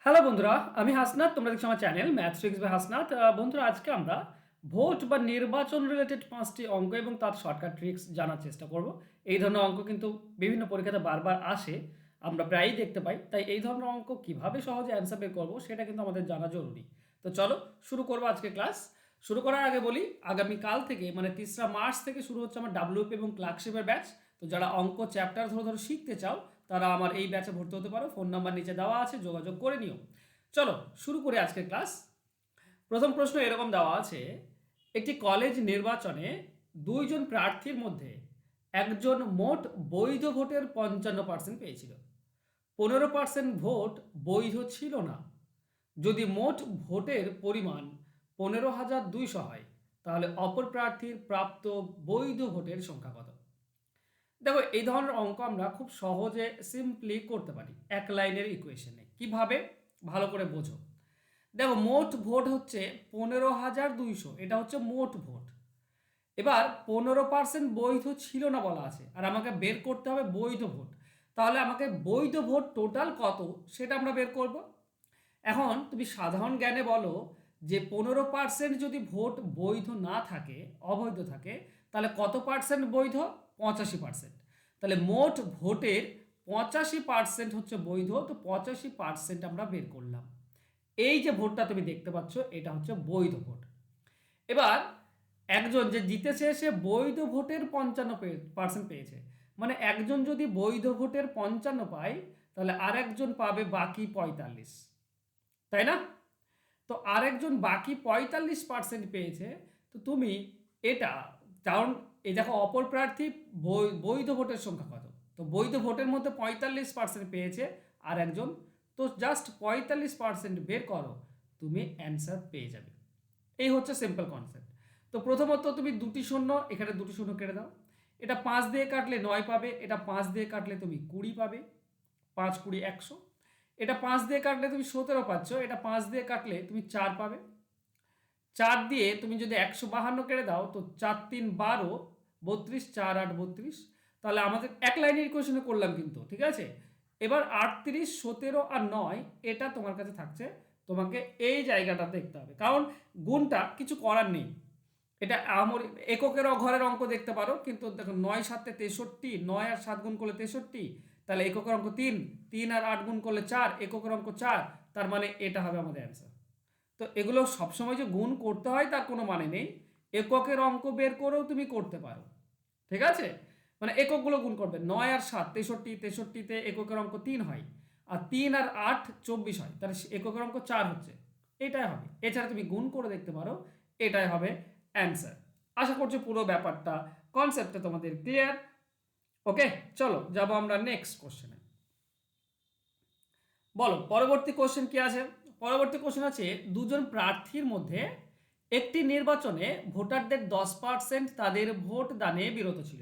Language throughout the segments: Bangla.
হ্যালো বন্ধুরা, আমি হাসনাত। তোমরা দেখছো আমার channel math tricks by Hasnat. বন্ধুরা, আজকে আমরা ভোট বা নির্বাচন রিলেটেড 5টি অঙ্ক এবং তার শর্টকাট ট্রিক্স জানার চেষ্টা করব। এই ধরনের অঙ্ক কিন্তু বিভিন্ন পরীক্ষাতে বারবার আসে, আমরা প্রায়ই দেখতে পাই। তাই এই ধরনের অঙ্ক কিভাবে সহজে অ্যান্সার বের করবো সেটা কিন্তু আমাদের জানা জরুরি। তো চলো শুরু করবো আজকে ক্লাস। শুরু করার আগে বলি, আগামীকাল থেকে মানে 3রা মার্চ থেকে শুরু হচ্ছে আমার ডাব্লিউপি এবং ক্লার্কশিপের ব্যাচ। তো যারা অঙ্ক চ্যাপ্টার ধরে ধরে শিখতে চাও তারা আমার এই ব্যাচে ভর্তি হতে পারো। ফোন নাম্বার নিচে দেওয়া আছে, যোগাযোগ করে নিও। চলো শুরু করে আজকের ক্লাস। প্রথম প্রশ্ন এরকম দেওয়া আছে, একটি কলেজ নির্বাচনে দুইজন প্রার্থীর মধ্যে একজন মোট বৈধ ভোটের 55% পেয়েছিল, 15% ভোট বৈধ ছিল না। যদি মোট ভোটের পরিমাণ 15,200 হয়, তাহলে অপর প্রার্থীর প্রাপ্ত বৈধ ভোটের সংখ্যা কত? দেখো, এই ধরনের অঙ্ক আমরা খুব সহজে সিম্পলি করতে পারি এক লাইনের ইকুয়েশনে। কিভাবে? ভালো করে বোঝো। দেখো, মোট ভোট হচ্ছে 15,200, এটা হচ্ছে মোট ভোট। এবার 15% বৈধ ছিল না বলা আছে, আর আমাকে বের করতে হবে বৈধ ভোট। তাহলে আমাকে বৈধ ভোট টোটাল কত সেটা আমরা বের করব। এখন তুমি সাধারণ জ্ঞানে বলো যে 15% যদি ভোট বৈধ না থাকে, অবৈধ থাকে, তাহলে কত পার্সেন্ট বৈধ? 85%। তাহলে মোট ভোটের 85% হচ্ছে বৈধ। তো 85% আমরা বের করলাম। এই যে ভোটটা তুমি দেখতে পাচ্ছ, এটা হচ্ছে বৈধ ভোট। এবার একজন যে জিতেছে সে বৈধ ভোটের 55% পেয়েছে। মানে একজন যদি বৈধ ভোটের 55 পায়, তাহলে আরেকজন পাবে বাকি 45, তাই না? তো আরেকজন বাকি 45% পেয়েছে। তো তুমি এটা, কারণ এই দেখো অপর প্রার্থী বৈধ ভোটের সংখ্যা কত, তো বৈধ ভোটের মধ্যে 45% পেয়েছে আর একজন। তো জাস্ট 45% বের করো, তুমি অ্যান্সার পেয়ে যাবে। এই হচ্ছে সিম্পল কনসেপ্ট। তো প্রথমত তুমি দুটি শূন্য, এখানে দুটি শূন্য কেটে দাও। এটা 5 দিয়ে কাটলে 9 পাবে, এটা 5 দিয়ে কাটলে তুমি 20 পাবে, 5 20 100। এটা 5 দিয়ে কাটলে তুমি 17 পাচ্ছ, এটা 5 দিয়ে কাটলে তুমি 4 পাবে। 4 দিয়ে তুমি যদি 152 কেটে দাও, তো 4 3 12, 32, 4 8 32। তাহলে আমাদের এক লাইনের ইকুয়েশনে করলাম কিন্তু, ঠিক আছে? এবার 38, 17 আর 9 এটা তোমার কাছে থাকছে। তোমাকে এই জায়গাটা দেখতে হবে, কারণ গুণটা কিছু করার নেই। এটা আমার এককের ঘরের অঙ্ক দেখতে পারো, কিন্তু দেখো 9 7 63, 9 আর 7 গুণ করলে 63। তাহলে এককের অঙ্ক 3, 3 আর 8 গুণ করলে 4, এককের অঙ্ক 4। তার মানে এটা হবে আমাদের অ্যান্সার। তো এগুলো সবসময় যে গুণ করতে হয় তার কোনো মানে নেই। এককের অঙ্ক বের করেও তুমি করতে পারো, ঠিক আছে? মানে এককগুলো গুণ করবে। 9 আর 7 63, 63-তে এককের অঙ্ক 3 হয়, আর 3 আর 8 24 হয়, তাহলে এককের অঙ্ক 4 হচ্ছে। এটাই হবে। এছাড়া তুমি গুণ করে দেখতে পারো, এটাই হবে অ্যান্সার। আশা করছি পুরো ব্যাপারটা, কনসেপ্টটা তোমাদের ক্লিয়ার। ওকে, চলো যাবো আমরা নেক্সট কোশ্চেনে। বলো পরবর্তী কোশ্চেন কি আছে। পরবর্তী কোশ্চেন আছে, দুজন প্রার্থীর মধ্যে একটি নির্বাচনে ভোটারদের 10% তাদের ভোট দানে বিরত ছিল।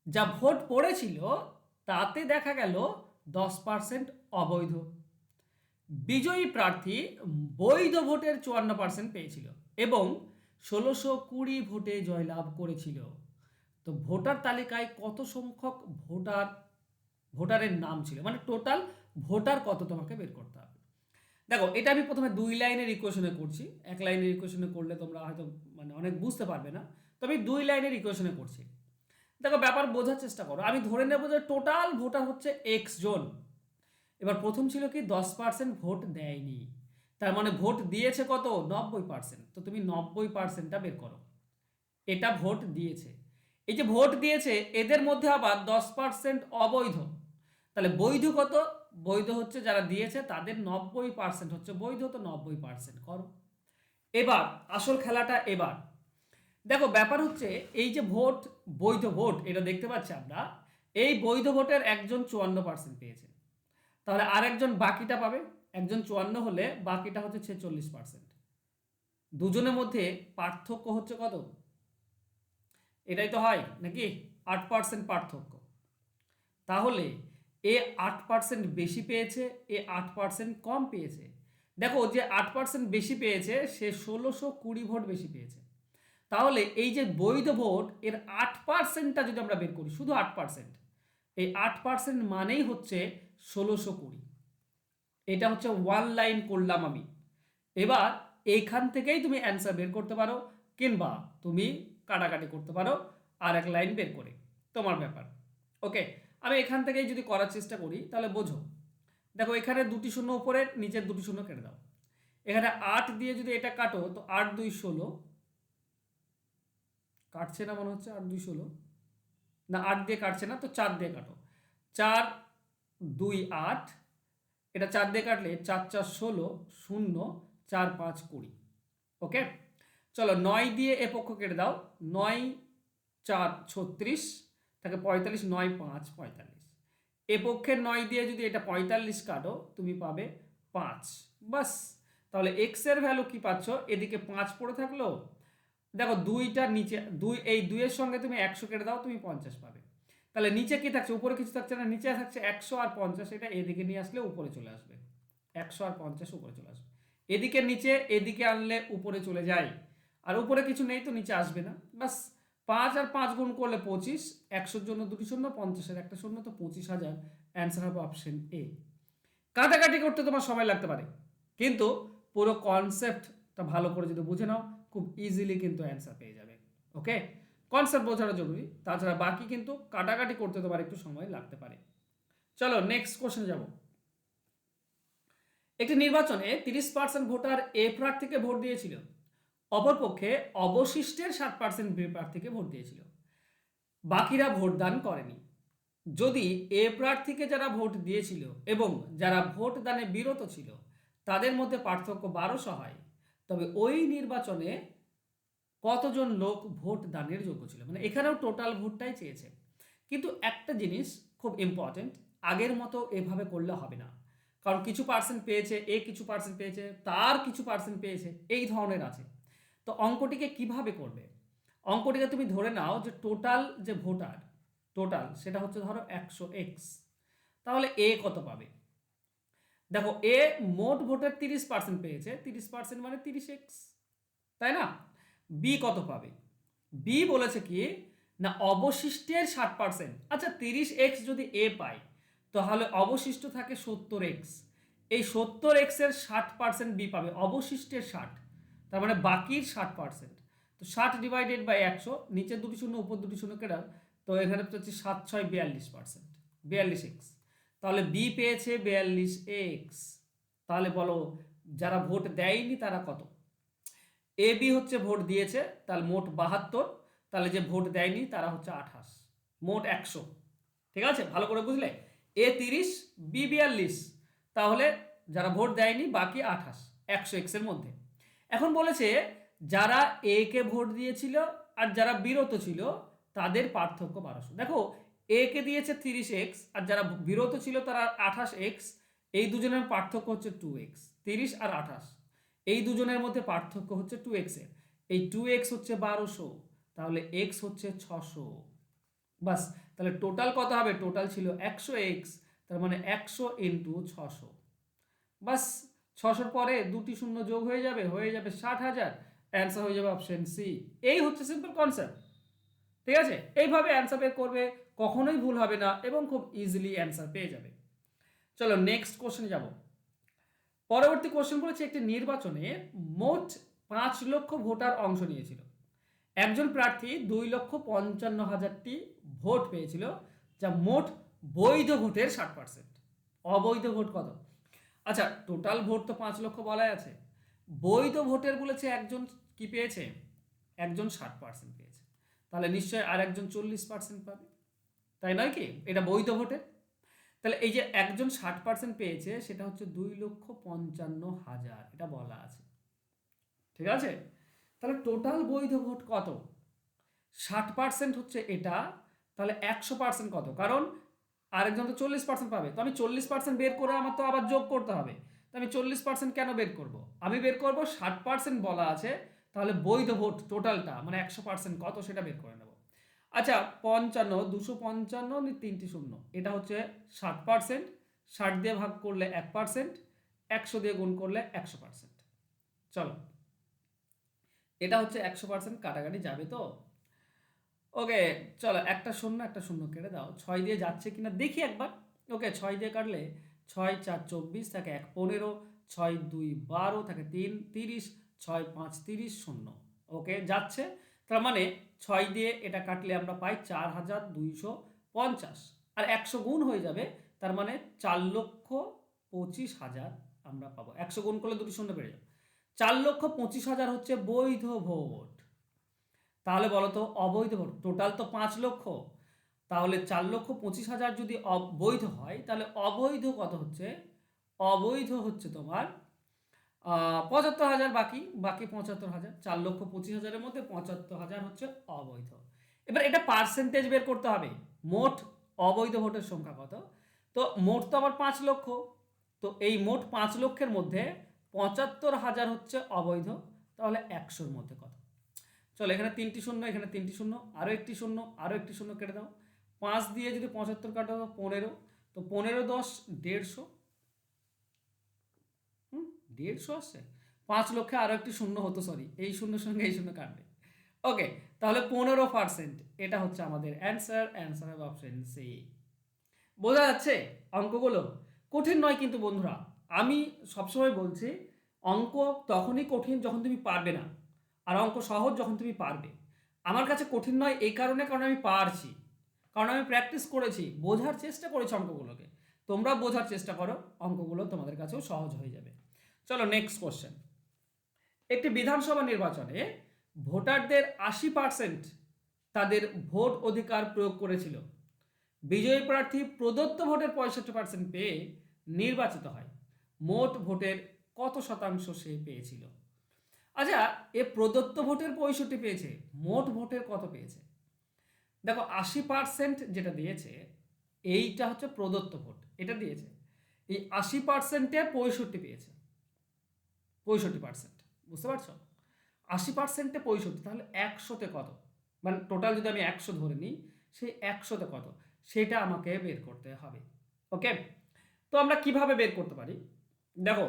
যা ভোট পড়েছিল তাতে দেখা গেল 10% অবৈধ। বিজয়ী প্রার্থী বৈধ ভোটের 54% পেয়েছিল এবং 1620 ভোটে জয়লাভ করেছিল। তো ভোটার তালিকায় কত সংখ্যক ভোটারের নাম ছিল, মানে টোটাল ভোটার কত তোমাকে বের করতে হবে। দেখো, এটা আমি প্রথমে 2 লাইনের ইকুয়েশনে করছি। এক লাইনের ইকুয়েশনে করলে তোমরা হয়তো মানে অনেক বুঝতে পারবে না। তো আমি 2 লাইনের ইকুয়েশনে করছি। দেখো, ব্যাপার বোঝার চেষ্টা করো। আমি ধরে নেব যে টোটাল ভোটার হচ্ছে এক্স জন। এবার প্রথম ছিল কি 10% ভোট দেয়নি, তার মানে ভোট দিয়েছে কত? 90%। তো তুমি 90%টা বের করো। এটা ভোট দিয়েছে। এই যে ভোট দিয়েছে এদের মধ্যে আবার 10% অবৈধ। তাহলে বৈধ কত? বৈধ হচ্ছে যারা দিয়েছে তাদের 90% হচ্ছে বৈধ। তো 90% করো। এবার আসল খেলাটা। এবার দেখো, ব্যাপার হচ্ছে এই যে ভোট, বৈধ ভোট এটা দেখতে পাচ্ছি আমরা। এই বৈধ ভোটের একজন 54% পেয়েছে, তাহলে আরেকজন বাকিটা পাবে। একজন 54 হলে বাকিটা হচ্ছে 46%। দুজনের মধ্যে পার্থক্য হচ্ছে কত? এটাই তো হয় নাকি? 8% পার্থক্য। তাহলে এ 8% বেশি পেয়েছে, এ 8% কম পেয়েছে। দেখো, যে 8% বেশি পেয়েছে সে 1620 ভোট বেশি পেয়েছে। তাহলে এই যে বৈধ ভোট এর 8%টা যদি আমরা বের করি, শুধু 8%, এই 8% মানেই হচ্ছে 1620। এটা হচ্ছে ওয়ান লাইন করলাম আমি। এবার এইখান থেকেই তুমি অ্যান্সার বের করতে পারো, কিংবা তুমি কাটাকাটি করতে পারো আর এক লাইন বের করে, তোমার ব্যাপার। ওকে, আমি এখান থেকেই যদি করার চেষ্টা করি তাহলে বোঝো। দেখো এখানে দুটি শূন্য উপরে, নিচের দুটি শূন্য কেটে দাও। এখানে 8 দিয়ে যদি এটা কাটো তো 8 2 16, কাটছে না মনে হচ্ছে, 8 2 16 না, 8 দিয়ে কাটছে না, তো 4 দিয়ে কাটো। 4 2 8, এটা 4 দিয়ে কাটলে 4 4 16, 0 4 5 20। ওকে, চলো 9 দিয়ে এ পক্ষ কেটে দাও। 9 4 36 থাকে 45, 9 5 45। এ পক্ষের 9 দিয়ে যদি এটা 45 কাটো তুমি পাবে 5। বাস, তাহলে এক্স এর ভ্যালু কি পাচ্ছ, এদিকে 5 পড়ে থাকলো। দেখো দুইটার নিচে দুই, এই দুইয়ের সঙ্গে তুমি 100 কেটে দাও, তুমি 50 পাবে। তাহলে নিচে কি থাকছে, উপরে কিছু থাকছে না, নিচে থাকছে 100 আর 50, এটা এদিকে নিয়ে আসলে উপরে চলে আসবে। 100 আর 50 উপরে চলে আসবে। এদিকে নিচে, এদিকে আনলে উপরে চলে যায়, আর উপরে কিছু নেই তো নিচে আসবে না। বাস, 5 আর 5 গুণ করলে 25, 100-র জন্য দুটি শূন্য, 50-এর একটা শূন্য, তো 25,000। অ্যান্সার হবে অপশন এ। কাটাকাটি করতে তোমার সময় লাগতে পারে, কিন্তু পুরো কনসেপ্টটা ভালো করে যদি বুঝে নাও খুব ইজিলি কিন্তু অ্যান্সার পেয়ে যাবে। ওকে, কনসেপ্ট বোঝাটা জরুরি, তাছাড়া বাকি কিন্তু কাটাকাটি করতে তোমার একটু সময় লাগতে পারে। চলো নেক্সট কোশ্চেন যাব। একটি নির্বাচনে 30% ভোটার এ প্রার্থীকে ভোট দিয়েছিল, অপরপক্ষে অবশিষ্টের 60% বি প্রার্থীকে ভোট দিয়েছিল, বাকিরা ভোটদান করেনি। যদি এ প্রার্থীকে যারা ভোট দিয়েছিল এবং যারা ভোট দানে বিরত ছিল তাদের মধ্যে পার্থক্য 1200 হয়, তবে ওই নির্বাচনে কতজন লোক ভোট দানের যোগ্য ছিল। মানে এখানেও টোটাল ভোটটাই চেয়েছে, কিন্তু একটা জিনিস খুব ইম্পর্টেন্ট, আগের মতো এভাবে করলে হবে না। কারণ কিছু পার্সেন্ট পেয়েছে এ, কিছু পার্সেন্ট পেয়েছে তার, কিছু পার্সেন্ট পেয়েছে, এই ধরনের আছে। তো অঙ্কটিকে কিভাবে করবে, অঙ্কটিকে তুমি ধরে নাও যে টোটাল যে ভোটার, টোটাল সেটা হচ্ছে ধরো 100x, তাহলে এ কত পাবে। দেখো এ মোট ভোটের 30% পেয়েছে, 30% মানে 30x, তাই না। বি কত পাবে, বি বলেছে কি না অবশিষ্টের 60%। আচ্ছা 30x যদি এ পায় তাহলে অবশিষ্ট থাকে 70x, এই 70x এর 60% বি পাবে, অবশিষ্টের 60, তার মানে বাকির 60%। তো 60 ডিভাইডেড বাই 100, নিচের দুটি শূন্য উপর দুটি শূন্য কেটে, তো এখানে হচ্ছে 7 6 42%, 42x। তাহলে বি পেয়েছে 42x। তাহলে বলো যারা ভোট দেয়নি তারা কত। এ বি হচ্ছে ভোট দিয়েছে, তাহলে মোট 72, তাহলে যে ভোট দেয়নি তারা হচ্ছে 28, মোট 100। ঠিক আছে, ভালো করে বুঝলে, এ 30 বি 42, তাহলে যারা ভোট দেয়নি বাকি 28, 100x এর মধ্যে। এখন বলেছে যারা এ কে ভোট দিয়েছিল আর যারা বিরত ছিল তাদের পার্থক্য 1200। দেখো এ কে দিয়েছে 30x আর যারা বিরত ছিল তারা 28x, এই দুজনের পার্থক্য হচ্ছে 2x, 30 আর 28, এই দুজনের মধ্যে পার্থক্য হচ্ছে 2x এর, এই 2x হচ্ছে 1200, তাহলে x হচ্ছে 600। বাস, তাহলে টোটাল কত হবে, টোটাল ছিল 100x, তার মানে 100 ইন্টু 600। বাস, 600-র পরে দুটি শূন্য যোগ হয়ে যাবে, 60,000। অ্যান্সার হয়ে যাবে অপশন সি। এই হচ্ছে সিম্পল কনসেপ্ট। ঠিক আছে, এইভাবে অ্যান্সার বের করবে, কখনোই ভুল হবে না এবং খুব ইজিলি অ্যান্সার পেয়ে যাবে। চলো নেক্সট কোশ্চেন যাব। পরবর্তী কোশ্চেন বলেছে একটি নির্বাচনে মোট 5 লক্ষ ভোটার অংশ নিয়েছিল, একজন প্রার্থী 2,55,000টি ভোট পেয়েছিল, যা মোট বৈধ ভোটের 60%। অবৈধ ভোট কত। আচ্ছা টোটাল ভোট তো 5 লক্ষ বলাই আছে, বৈধ ভোটের বলেছে একজন কি পেয়েছে, একজন 60% পেয়েছে, তাহলে নিশ্চয়ই আর একজন 40% পাবে, তাই নয় কি, এটা বৈধ ভোটের। তাহলে এই যে একজন 60% পেয়েছে সেটা হচ্ছে 2,55,000, এটা বলা আছে। ঠিক আছে, তাহলে টোটাল বৈধ ভোট কত, 60% হচ্ছে এটা, তাহলে 100% কত, কারণ আরেকজন তো 40% পাবে, তো আমি 40% বের করে আমার তো আবার যোগ করতে হবে, তো আমি 40% কেন বের করব, আমি বের করব 60% বলা আছে, তাহলে বৈধ ভোট টোটালটা মানে 100% কত সেটা বের করে নেব। আচ্ছা 55, 255 তিনটি শূন্য, এটা হচ্ছে 60%, 60 দিয়ে ভাগ করলে 1%, 100 দিয়ে গুণ করলে 100%। চলো এটা হচ্ছে 100%, কাটাকাটি যাবে তো। ওকে, চলো একটা শূন্য কেটে দাও, 6 দিয়ে যাচ্ছে কিনা দেখি একবার। ওকে 6 দিয়ে কাটলে 6 4 24 থাকে 1 15, 6 2 12 থাকে 3 30, 6 5 30 0। ওকে যাচ্ছে, তার মানে 6 দিয়ে এটা কাটলে আমরা পাই 4250, আর 100 গুণ হয়ে যাবে, তার মানে 4,25,000 আমরা পাবো। 100 গুণ করলে দুটি শূন্য বেড়ে যাবে, 4,25,000 হচ্ছে বৈধ ভোট। তাহলে বলো তো অবৈধ ভোট টোটাল তো 5 লক্ষ, তাহলে 4,25,000 যদি বৈধ হয় তাহলে অবৈধ কত হচ্ছে? অবৈধ হচ্ছে তোমার 75,000, বাকি বাকি 75,000। 4,25,000-এর মধ্যে 75,000 হচ্ছে অবৈধ। এবার এটা পার্সেন্টেজ বের করতে হবে, মোট অবৈধ ভোটের সংখ্যা কত। তো মোট তো আবার 5 লক্ষ, তো এই মোট 5 লক্ষের মধ্যে 75,000 হচ্ছে অবৈধ, তাহলে 100-র মধ্যে কত? চলো এখানে 3টি শূন্য, এখানে 3টি শূন্য, আরও একটি শূন্য, আরও একটি শূন্য কেটে দাও। 5 দিয়ে যদি 75 কাটো 15, তো 15 10 150, 150 আসছে। 5 লক্ষে আরও একটি শূন্য হতো, সরি এই শূন্যর সঙ্গে এই শূন্য কাটবে। ওকে, তাহলে 15%, এটা হচ্ছে আমাদের অ্যান্সার। অ্যান্সার হবে অপশন সি। বোঝা যাচ্ছে অঙ্কগুলো কঠিন নয় কিন্তু বন্ধুরা, আমি সবসময় বলছি অঙ্ক তখনই কঠিন যখন তুমি পারবে না, আর অঙ্ক সহজ যখন তুমি পারবে। আমার কাছে কঠিন নয় এই কারণে, কারণ আমি পারছি, কারণ আমি প্র্যাকটিস করেছি, বোঝার চেষ্টা করেছি অঙ্কগুলোকে। তোমরা বোঝার চেষ্টা করো, অঙ্কগুলো তোমাদের কাছেও সহজ হয়ে যাবে। চলো নেক্সট কোশ্চেন। একটি বিধানসভা নির্বাচনে ভোটারদের 80% তাদের ভোট অধিকার প্রয়োগ করেছিল। বিজয়ী প্রার্থী প্রদত্ত ভোটের 65% পেয়ে নির্বাচিত হয়। মোট ভোটের কত শতাংশ সে পেয়েছিল? আচ্ছা, এ প্রদত্ত ভোটের 65 পেয়েছে, মোট ভোটের কত পেয়েছে? দেখো 80% যেটা দিয়েছে এইটা হচ্ছে প্রদত্ত ভোট, এটা দিয়েছে। এই 80%-এ 65 পেয়েছে, 65%, বুঝতে পারছো? 80%-এ 65, তাহলে 100-তে কত? মানে টোটাল যদি আমি 100 ধরে নিই, সেই 100-তে কত সেটা আমাকে বের করতে হবে। ওকে, তো আমরা কিভাবে বের করতে পারি? দেখো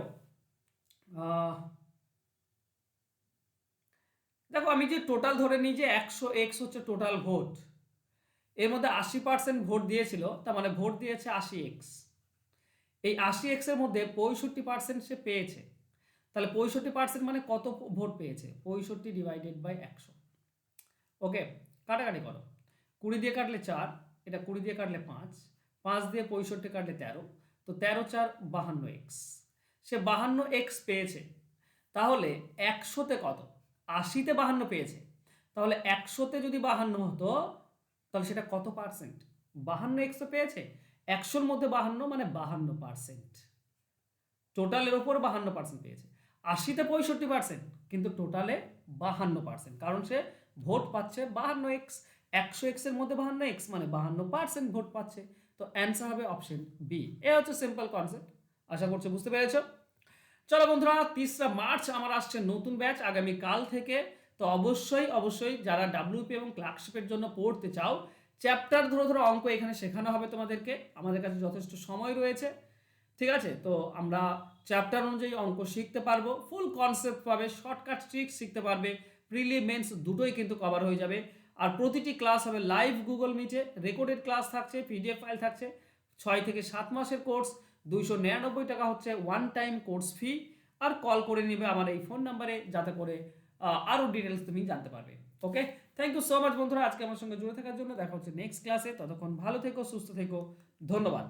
দেখো আমি যে টোটাল ধরে নিই যে 100x হচ্ছে টোটাল ভোট, এর মধ্যে 80% ভোট দিয়েছিল, তার মানে ভোট দিয়েছে 80x। এই 80x এর মধ্যে 65% সে পেয়েছে, তাহলে 65% মানে কত ভোট পেয়েছে? 65 ডিভাইডেড বাই 100। ওকে, কাটাকাটি করো, 20 দিয়ে কাটলে 4, এটা 20 দিয়ে কাটলে 5, 5 দিয়ে 65 কাটলে 13, তো 13 4 52x। সে 52x পেয়েছে, তাহলে 100-তে কত? 80-তে 52 পেয়েছে, তাহলে 100-তে যদি 52 হতো তাহলে সেটা কত পার্সেন্ট? 52x তো পেয়েছে, 100-র মধ্যে 52 মানে 52%। টোটালের ওপর 52% পেয়েছে। 80-তে 65%, কিন্তু টোটালে 52%, কারণ সে ভোট পাচ্ছে 52x। 100x এর মধ্যে 52x মানে 52% ভোট পাচ্ছে। তো অ্যান্সার হবে অপশন বি। এ হচ্ছে সিম্পল কনসেপ্ট, আশা করছি বুঝতে পেরেছো। চলো বন্ধুরা, 3রা মার্চ আমার আসছে নতুন ব্যাচ আগামী কাল থেকে। তো অবশ্যই অবশ্যই যারা ডাব্লিউপি এবং ক্লার্কশিপের জন্য পড়তে চাও, চ্যাপ্টার ধরে ধরে অঙ্ক এখানে শেখানো হবে তোমাদেরকে। আমাদের কাছে যথেষ্ট সময় রয়েছে, ঠিক আছে? তো আমরা চ্যাপ্টার অনুযায়ী অঙ্ক শিখতে পারবো, ফুল কনসেপ্ট পাবে, শর্টকাট ট্রিক্স শিখতে পারবে, প্রিলি মেন্স দুটোই কিন্তু কভার হয়ে যাবে। আর প্রতিটি ক্লাস হবে লাইভ গুগল মিটে, রেকর্ডেড ক্লাস থাকছে, পিডিএফ ফাইল থাকছে। 6 থেকে 7 মাসের কোর্স, 299 টাকা হচ্ছে ওয়ান টাইম কোর্স ফি। আর কল করে নিবে আমার এই ফোন নাম্বারে, যাতে করে আরও ডিটেলস তুমি জানতে পারবে। ওকে, থ্যাংক ইউ সো মাচ বন্ধুরা আজকে আমার সঙ্গে জুড়ে থাকার জন্য। দেখা হচ্ছে নেক্সট ক্লাসে, ততক্ষণ ভালো থেকো, সুস্থ থেকো, ধন্যবাদ।